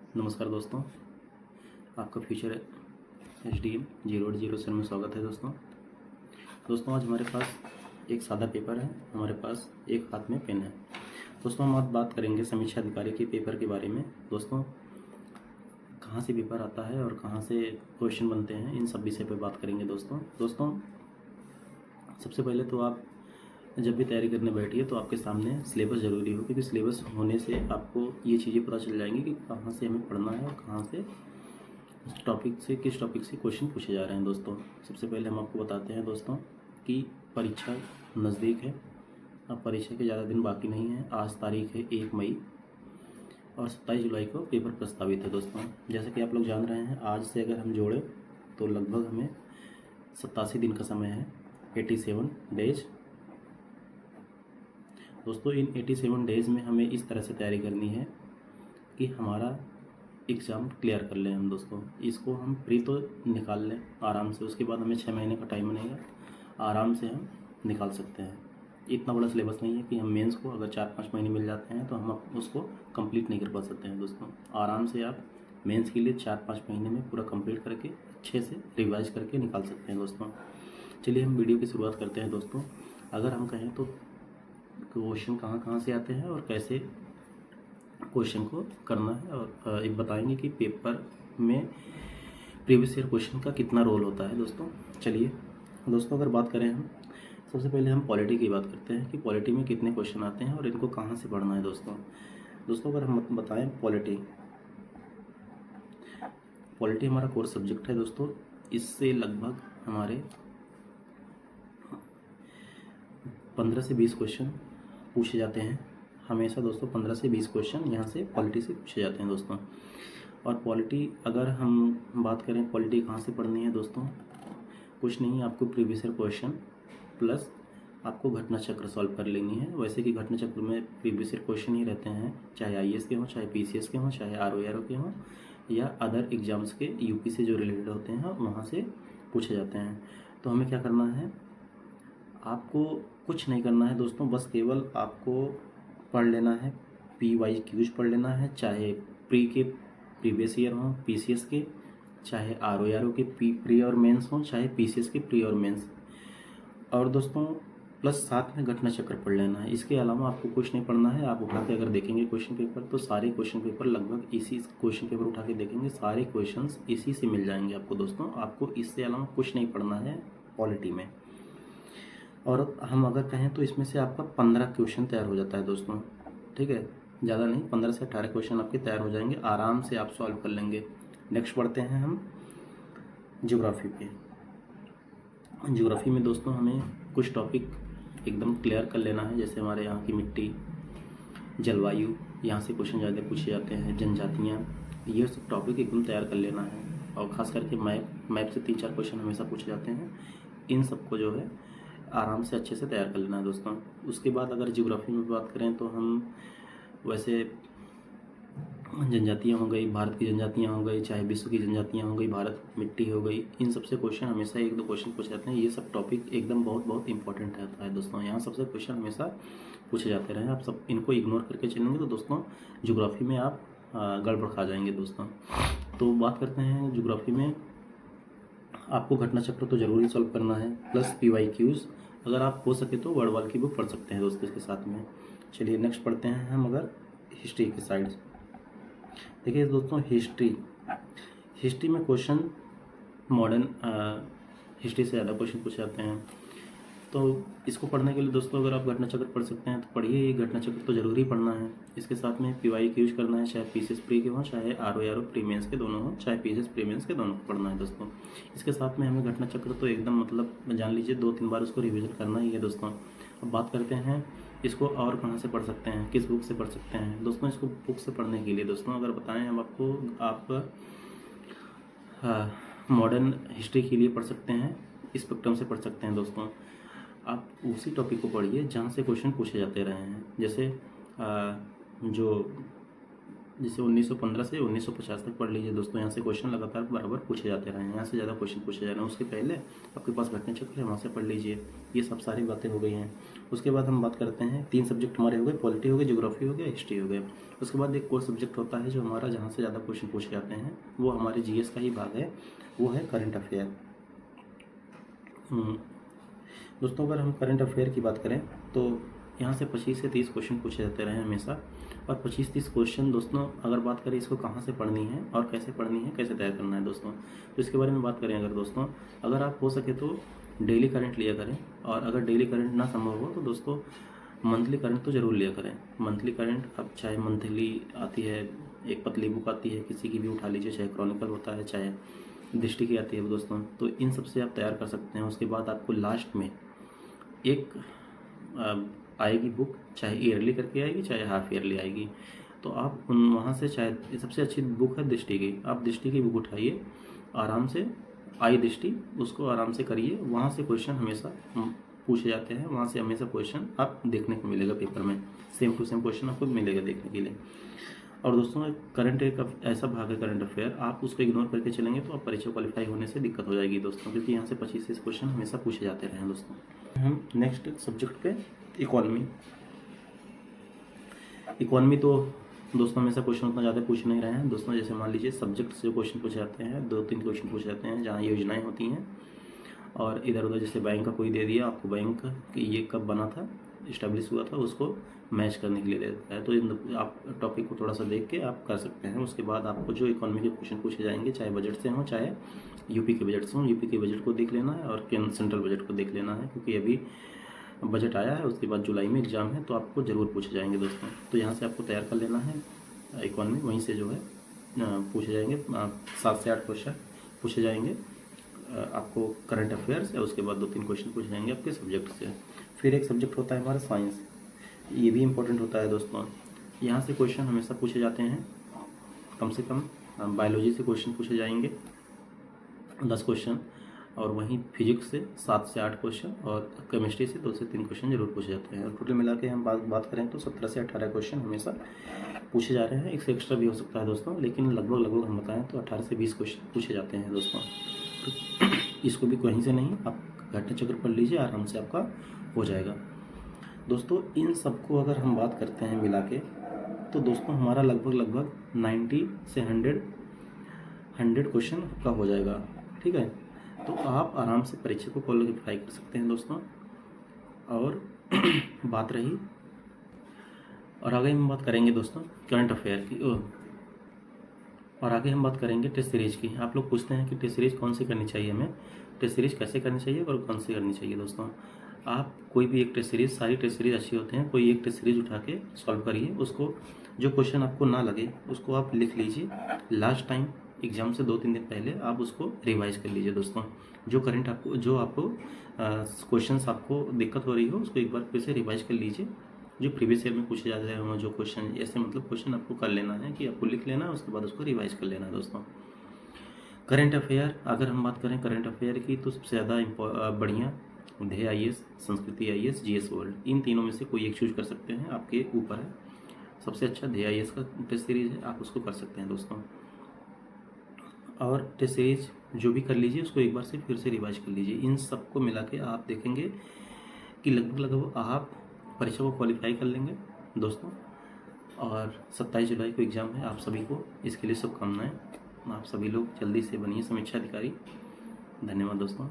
नमस्कार दोस्तों, आपका फ्यूचर HDM 080 में स्वागत है दोस्तों। आज हमारे पास एक सादा पेपर है, हमारे पास एक हाथ में पेन है। दोस्तों हम आज बात करेंगे समीक्षा अधिकारी के पेपर के बारे में। दोस्तों कहाँ से पेपर आता है और कहाँ से क्वेश्चन बनते हैं, इन सब विषय पर बात करेंगे दोस्तों सबसे पहले तो आप जब भी तैयारी करने बैठिए तो आपके सामने सिलेबस ज़रूरी हो, क्योंकि सिलेबस होने से आपको ये चीज़ें पता चल जाएंगी कि कहाँ से हमें पढ़ना है और कहाँ से किस टॉपिक से क्वेश्चन पूछे जा रहे हैं। दोस्तों सबसे पहले हम आपको बताते हैं दोस्तों कि परीक्षा नज़दीक है। अब परीक्षा के ज़्यादा दिन बाकी नहीं है। आज तारीख है 1 मई और 27 जुलाई को पेपर प्रस्तावित है। दोस्तों जैसे कि आप लोग जान रहे हैं, आज से अगर हम जोड़ें तो लगभग हमें 87 दिन का समय है, 87 डेज। दोस्तों इन 87 डेज़ में हमें इस तरह से तैयारी करनी है कि हमारा एग्ज़ाम क्लियर कर लें हम। दोस्तों इसको हम प्री तो निकाल लें आराम से, उसके बाद हमें 6 महीने का टाइम बनेगा, आराम से हम निकाल सकते हैं। इतना बड़ा सिलेबस नहीं है कि हम मेंस को अगर 4-5 महीने मिल जाते हैं तो हम उसको कंप्लीट नहीं कर पा सकते हैं। दोस्तों आराम से आप मेंस के लिए 4-5 महीने में पूरा कंप्लीट करके अच्छे से रिवाइज करके निकाल सकते हैं। दोस्तों चलिए हम वीडियो की शुरुआत करते हैं। दोस्तों अगर हम कहें तो क्वेश्चन कहाँ से आते हैं और कैसे क्वेश्चन को करना है, और एक बताएंगे कि पेपर में प्रीवियस ईयर क्वेश्चन का कितना रोल होता है। दोस्तों चलिए दोस्तों अगर बात करें हम सबसे पहले हम पॉलिटी की बात करते हैं कि पॉलिटी में कितने क्वेश्चन आते हैं और इनको कहाँ से पढ़ना है। दोस्तों अगर हम बताएं पॉलिटी हमारा कोर सब्जेक्ट है। दोस्तों इससे लगभग हमारे 15 से 20 क्वेश्चन पूछे जाते हैं हमेशा। दोस्तों 15 से 20 क्वेश्चन यहाँ से पॉलिटी से पूछे जाते हैं। दोस्तों और पॉलिटी अगर हम बात करें पॉलिटी कहाँ से पढ़नी है, दोस्तों कुछ नहीं, आपको प्रीवियस ईयर क्वेश्चन प्लस आपको घटना चक्र सॉल्व कर लेनी है। वैसे कि घटना चक्र में प्रीवियस ईयर क्वेश्चन ही रहते हैं, चाहे IAS के हों, चाहे PCS के हों, चाहे ROARO के हों, या अदर एग्ज़ाम्स के UP से जो रिलेटेड होते हैं वहाँ से पूछे जाते हैं। तो हमें क्या करना है, आपको कुछ नहीं करना है दोस्तों, बस केवल आपको पढ़ लेना है, PYQs पढ़ लेना है, चाहे प्रीवियस ईयर हों PCS के, चाहे ROARO के प्री और मेंस हों, चाहे PCS के प्री और मेंस, और दोस्तों प्लस साथ में घटना चक्र पढ़ लेना है। इसके अलावा आपको कुछ नहीं पढ़ना है। आप उठा के अगर देखेंगे क्वेश्चन पेपर तो सारे क्वेश्चन पेपर लगभग इसी क्वेश्चन पेपर उठा के देखेंगे, सारे क्वेश्चंस इसी से मिल जाएंगे आपको। दोस्तों आपको इससे अलावा कुछ नहीं पढ़ना है पॉलिटी में। और हम अगर कहें तो इसमें से आपका 15 क्वेश्चन तैयार हो जाता है दोस्तों, ठीक है, ज़्यादा नहीं, 15 से 18 क्वेश्चन आपके तैयार हो जाएंगे, आराम से आप सॉल्व कर लेंगे। नेक्स्ट बढ़ते हैं हम ज्योग्राफी पे। ज्योग्राफी में दोस्तों हमें कुछ टॉपिक एकदम क्लियर कर लेना है, जैसे हमारे यहाँ की मिट्टी, जलवायु, यहाँ से क्वेश्चन ज़्यादा पूछे जाते हैं, जनजातियाँ, ये सब टॉपिक एकदम तैयार कर लेना है। और ख़ास करके मैप से 3-4 क्वेश्चन हमेशा पूछे जाते हैं, इन सबको जो है आराम से अच्छे से तैयार कर लेना है। दोस्तों उसके बाद अगर ज्योग्राफी में बात करें तो हम वैसे जनजातियाँ हो गई, भारत की जनजातियाँ हो गई, चाहे विश्व की जनजातियाँ हो गई, भारत मिट्टी हो गई, इन सबसे क्वेश्चन हमेशा 1-2 क्वेश्चन पूछे जाते हैं। ये सब टॉपिक एकदम बहुत इंपॉर्टेंट रहता है दोस्तों, यहाँ सबसे क्वेश्चन हमेशा पूछे जाते रहे। आप सब इनको इग्नोर करके चलेंगे तो दोस्तों ज्योग्राफी में आप गड़बड़ खा जाएंगे। दोस्तों तो बात करते हैं ज्योग्राफी में आपको घटना चक्र तो ज़रूरी सॉल्व करना है, प्लस PYQs, अगर आप हो सके तो वर्डवाल की बुक पढ़ सकते हैं दोस्तों इसके साथ में। चलिए नेक्स्ट पढ़ते हैं हम अगर हिस्ट्री के साइड। देखिए दोस्तों हिस्ट्री में क्वेश्चन मॉडर्न हिस्ट्री से ज़्यादा क्वेश्चन पूछे जाते हैं। तो इसको पढ़ने के लिए दोस्तों अगर आप घटना चक्र पढ़ सकते हैं तो पढ़िए, ये घटना चक्र तो ज़रूरी पढ़ना है। इसके साथ में PYQs करना है, चाहे PCS प्री के हों, चाहे ROARO प्री मेंस के दोनों हों, चाहे PCS प्री मेंस के दोनों को पढ़ना है। दोस्तों इसके साथ में हमें घटना चक्र तो एकदम मतलब जान लीजिए 2-3 बार उसको रिविज़न करना ही है। दोस्तों अब बात करते हैं इसको और कहाँ से पढ़ सकते हैं, किस बुक से पढ़ सकते हैं। दोस्तों इसको बुक से पढ़ने के लिए दोस्तों अगर बताएं हम आपको, आप मॉडर्न हिस्ट्री के लिए पढ़ सकते हैं, स्पेक्ट्रम से पढ़ सकते हैं। दोस्तों आप उसी टॉपिक को पढ़िए जहाँ से क्वेश्चन पूछे जाते रहे हैं। जैसे जो जैसे 1915 से 1950 तक पढ़ लीजिए दोस्तों। यहाँ से क्वेश्चन लगातार बराबर पूछे जाते रहे हैं, यहाँ से ज़्यादा क्वेश्चन पूछे जा रहे हैं। उसके पहले आपके पास घटना चक्र है, वहाँ से पढ़ लीजिए। ये सब सारी बातें हो गई हैं। उसके बाद हम बात करते हैं, 3 सब्जेक्ट हमारे हो गए, पॉलिटी हो गए, ज्योग्राफी हो गया, हिस्ट्री हो गया। उसके बाद एक और सब्जेक्ट होता है जो हमारा जहाँ से ज़्यादा क्वेश्चन पूछे जाते हैं, वो हमारे GS का ही भाग है, वो है करंट अफेयर। दोस्तों अगर हम करंट अफेयर की बात करें तो यहाँ से 25 से 30 क्वेश्चन पूछे जाते रहे हमेशा। और 25-30 क्वेश्चन दोस्तों, अगर बात करें इसको कहाँ से पढ़नी है और कैसे पढ़नी है, कैसे तैयार करना है दोस्तों, तो इसके बारे में बात करें अगर दोस्तों, अगर आप हो सके तो डेली करंट लिया करें। और अगर डेली करंट ना संभव हो तो दोस्तों मंथली करंट तो ज़रूर लिया करें। मंथली करंट अब चाहे मंथली आती है, एक पतली बुक आती है, किसी की भी उठा लीजिए, चाहे क्रॉनिकल होता है, चाहे दृष्टि की आती है दोस्तों, तो इन सब से आप तैयार कर सकते हैं। उसके बाद आपको लास्ट में एक आएगी बुक, चाहे ईयरली करके आएगी, चाहे हाफ ईयरली आएगी, तो आप उन वहाँ से, चाहे सबसे अच्छी बुक है दृष्टि की, आप दृष्टि की बुक उठाइए, आराम से आई दृष्टि, उसको आराम से करिए। वहाँ से क्वेश्चन हमेशा पूछे जाते हैं, वहाँ से हमेशा क्वेश्चन आप देखने को मिलेगा पेपर में, सेम टू सेम क्वेश्चन आपको मिलेगा देखने के लिए। और दोस्तों करंट एक ऐसा भाग है करंट अफेयर, आप उसको इग्नोर करके चलेंगे तो आप परीक्षा क्वालिफाई होने से दिक्कत हो जाएगी दोस्तों, क्योंकि यहाँ से 25 क्वेश्चन हमेशा पूछे जाते रहे हैं दोस्तों। हम नेक्स्ट सब्जेक्ट पे इकोनॉमी। इकोनॉमी तो दोस्तों हमेशा क्वेश्चन उतना ज़्यादा पूछ नहीं रहे हैं दोस्तों। जैसे मान लीजिए सब्जेक्ट से क्वेश्चन पूछे जाते हैं, 2-3 क्वेश्चन पूछे जाते हैं जहाँ योजनाएँ होती हैं, और इधर उधर जैसे बैंक का कोई दे दिया आपको, बैंक कि ये कब बना था, इस्टेब्लिश हुआ था, उसको मैच करने के लिए देता है। तो आप टॉपिक को थोड़ा सा देख के आप कर सकते हैं। उसके बाद आपको जो इकोनॉमी के क्वेश्चन पूछे जाएंगे, चाहे बजट से हों, चाहे यूपी के बजट से हों, यूपी के बजट को देख लेना है और सेंट्रल बजट को देख लेना है, क्योंकि अभी बजट आया है, उसके बाद जुलाई में एग्ज़ाम है, तो आपको ज़रूर पूछे जाएंगे दोस्तों। तो यहाँ से आपको तैयार कर लेना है इकोनॉमी, वहीं से जो है पूछे जाएंगे 7 से 8 क्वेश्चन पूछे जाएंगे आपको करंट अफेयर्स, या उसके बाद 2-3 क्वेश्चन पूछे जाएंगे आपके सब्जेक्ट से। फिर एक सब्जेक्ट होता है हमारा साइंस, ये भी इम्पोर्टेंट होता है दोस्तों। यहाँ से क्वेश्चन हमेशा पूछे जाते हैं, कम से कम बायोलॉजी से क्वेश्चन पूछे जाएंगे 10 क्वेश्चन, और वहीं फिजिक्स से 7 से 8 क्वेश्चन, और केमिस्ट्री से 2 से 3 क्वेश्चन जरूर पूछे जाते हैं। टोटल मिला के हम बात करें तो 17 से 18 क्वेश्चन हमेशा पूछे जा रहे हैं। इससे एक्स्ट्रा भी हो सकता है दोस्तों, लेकिन लगभग हम बताएं तो 18 से 20 क्वेश्चन पूछे जाते हैं दोस्तों। तो इसको भी कहीं से नहीं, आप घटना चक्र पढ़ लीजिए, आराम से आपका हो जाएगा दोस्तों। इन सबको अगर हम बात करते हैं मिला के, तो दोस्तों हमारा लगभग 90 से 100 क्वेश्चन का हो जाएगा, ठीक है। तो आप आराम से परीक्षा को क्वालिफाई कर सकते हैं दोस्तों। और बात रही, और आगे हम बात करेंगे दोस्तों करंट अफेयर की, और आगे हम बात करेंगे टेस्ट सीरीज की। आप लोग पूछते हैं कि टेस्ट सीरीज कौन सी करनी चाहिए, हमें टेस्ट सीरीज कैसे करनी चाहिए और कौन सी करनी चाहिए दोस्तों। आप कोई भी एक टेस्ट सीरीज, सारी टेस्ट सीरीज अच्छी होते हैं, कोई एक टेस्ट सीरीज उठा के सॉल्व करिए। उसको जो क्वेश्चन आपको ना लगे उसको आप लिख लीजिए, लास्ट टाइम एग्जाम से 2-3 दिन पहले आप उसको रिवाइज कर लीजिए दोस्तों। जो आपको क्वेश्चंस आपको दिक्कत हो रही हो, उसको एक बार फिर से रिवाइज कर लीजिए। जो प्रीवियस ईयर में पूछे जाते हैं जो क्वेश्चन, ऐसे मतलब क्वेश्चन आपको कर लेना है कि आपको लिख लेना है, उसके बाद उसको रिवाइज कर लेना है दोस्तों। करंट अफेयर, अगर हम बात करें करंट अफेयर की, तो सबसे ज़्यादा बढ़िया ध्येय IAS, संस्कृति IAS, GS वर्ल्ड, इन तीनों में से कोई एक चूज कर सकते हैं, आपके ऊपर है। सबसे अच्छा ध्येय IAS का टेस्ट सीरीज है, आप उसको कर सकते हैं दोस्तों। और टेस्ट सीरीज जो भी कर लीजिए, उसको एक बार से फिर से रिवाइज कर लीजिए। इन सबको मिला के आप देखेंगे कि लगभग आप परीक्षा को क्वालिफाई कर लेंगे दोस्तों। और 27 जुलाई को एग्ज़ाम है आप सभी को, इसके लिए शुभकामनाएं। आप सभी लोग जल्दी से बनिए समीक्षा अधिकारी। धन्यवाद दोस्तों।